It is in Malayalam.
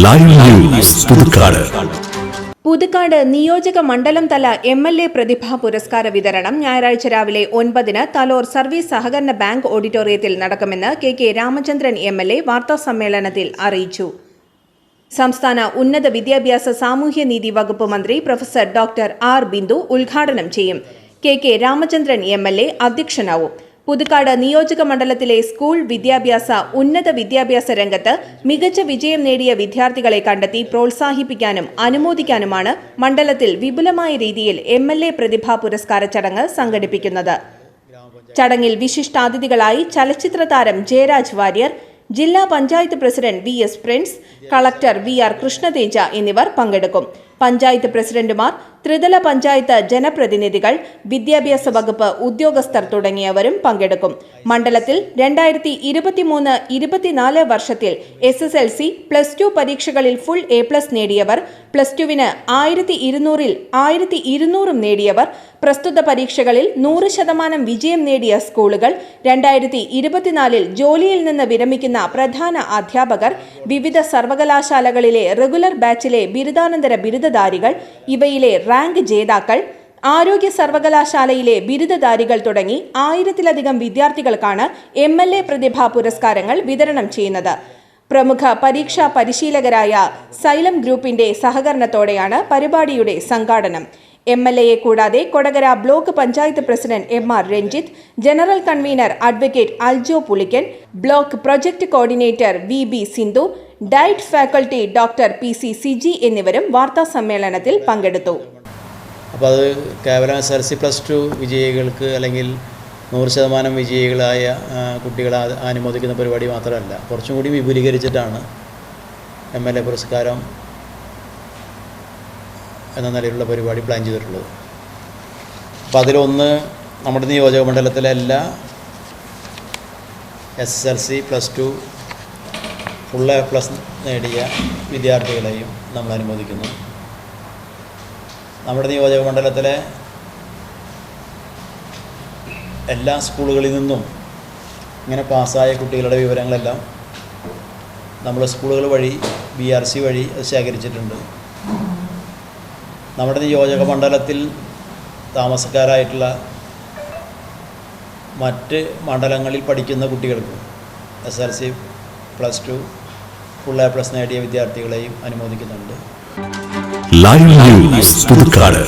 Live news Puthukkad. പുതുക്കാട് നിയോജക മണ്ഡലം തല MLA പ്രതിഭാ പുരസ്കാര വിതരണം ഞായറാഴ്ച രാവിലെ 9-ന് തലോർ സർവീസ് സഹകരണ ബാങ്ക് ഓഡിറ്റോറിയത്തിൽ നടക്കുമെന്ന് KK രാമചന്ദ്രൻ MLA വാർത്താസമ്മേളനത്തിൽ അറിയിച്ചു. സംസ്ഥാന ഉന്നത വിദ്യാഭ്യാസ സാമൂഹ്യനീതി വകുപ്പ് മന്ത്രി പ്രൊഫസർ ഡോക്ടർ R. ബിന്ദു ഉദ്ഘാടനം ചെയ്യും. KK Ramachandran MLA അധ്യക്ഷനാവും. പുതുക്കാട് നിയോജക മണ്ഡലത്തിലെ സ്കൂൾ വിദ്യാഭ്യാസ ഉന്നത വിദ്യാഭ്യാസ രംഗത്ത് മികച്ച വിജയം നേടിയ വിദ്യാർത്ഥികളെ കണ്ടെത്തി പ്രോത്സാഹിപ്പിക്കാനും അനുമോദിക്കാനുമാണ് മണ്ഡലത്തിൽ വിപുലമായ രീതിയിൽ MLA പ്രതിഭാ പുരസ്കാര ചടങ്ങ് സംഘടിപ്പിക്കുന്നത്. ചടങ്ങിൽ വിശിഷ്ടാതിഥികളായി ചലച്ചിത്ര താരം ജയരാജ് വാര്യർ, ജില്ലാ panchayat president VS Prince, collector VR Krishna Teja എന്നിവർ പങ്കെടുക്കും. പഞ്ചായത്ത് പ്രസിഡന്റുമാർ, ത്രിതല പഞ്ചായത്ത് ജനപ്രതിനിധികൾ, വിദ്യാഭ്യാസ വകുപ്പ് ഉദ്യോഗസ്ഥർ തുടങ്ങിയവരും പങ്കെടുക്കും. മണ്ഡലത്തിൽ 2023-24 വർഷത്തിൽ SSLC, +2 പരീക്ഷകളിൽ ഫുൾ A+ നേടിയവർ, +2-ന് 1200-ൽ 1200 നേടിയവർ, പ്രസ്തുത പരീക്ഷകളിൽ 100% വിജയം നേടിയ സ്കൂളുകൾ, 2024-ൽ ജോലിയിൽ നിന്ന് വിരമിക്കുന്ന പ്രധാന അധ്യാപകർ, വിവിധ സർവകലാശാലകളിലെ റെഗുലർ ബാച്ചിലെ ബിരുദാനന്തര ബിരുദധാരികൾ, ഇവയിലെ റാങ്ക് ജേതാക്കൾ, ആരോഗ്യ സർവകലാശാലയിലെ ബിരുദധാരികൾ തുടങ്ങി 1000-ലധികം വിദ്യാർത്ഥികൾക്കാണ് MLA പ്രതിഭാ പുരസ്കാരങ്ങൾ വിതരണം ചെയ്യുന്നത്. പ്രമുഖ പരീക്ഷാ പരിശീലകരായ സൈലം ഗ്രൂപ്പിന്റെ സഹകരണത്തോടെയാണ് പരിപാടിയുടെ സംഘാടനം. MLAയെ കൂടാതെ Kodakara block panchayat president MR Ranjith, general convener advocate Aljo Pulikkan, block project coordinator VB Sindhu, diet faculty doctor PC Siji എന്നിവരും വാർത്താ സമ്മേളനത്തിൽ പങ്കെടുത്തു. അപ്പോൾ അത് കേവലം SSLC +2 വിജയികൾക്ക് അല്ലെങ്കിൽ 100% വിജയികളായ കുട്ടികളെ അനുമോദിക്കുന്ന പരിപാടി മാത്രമല്ല, കുറച്ചും കൂടി വിപുലീകരിച്ചിട്ടാണ് MLA പുരസ്കാരം എന്ന നിലയിലുള്ള പരിപാടി പ്ലാൻ ചെയ്തിട്ടുള്ളത്. അപ്പോൾ അതിലൊന്ന് നമ്മുടെ നിയോജക മണ്ഡലത്തിലെ എല്ലാ SSLC +2 ഫുൾ A+ നേടിയ വിദ്യാർത്ഥികളെയും നമ്മൾ അനുമോദിക്കുന്നു. നമ്മുടെ നിയോജക മണ്ഡലത്തിലെ എല്ലാ സ്കൂളുകളിൽ നിന്നും ഇങ്ങനെ പാസ്സായ കുട്ടികളുടെ വിവരങ്ങളെല്ലാം നമ്മൾ സ്കൂളുകൾ വഴി BRC വഴി അത് ശേഖരിച്ചിട്ടുണ്ട്. നമ്മുടെ നിയോജക മണ്ഡലത്തിൽ താമസക്കാരായിട്ടുള്ള മറ്റ് മണ്ഡലങ്ങളിൽ പഠിക്കുന്ന കുട്ടികൾക്ക് SSLC +2 ഫുൾ A+ നേടിയ വിദ്യാർത്ഥികളെയും അനുമോദിക്കുന്നുണ്ട്. Live news Puthukkad.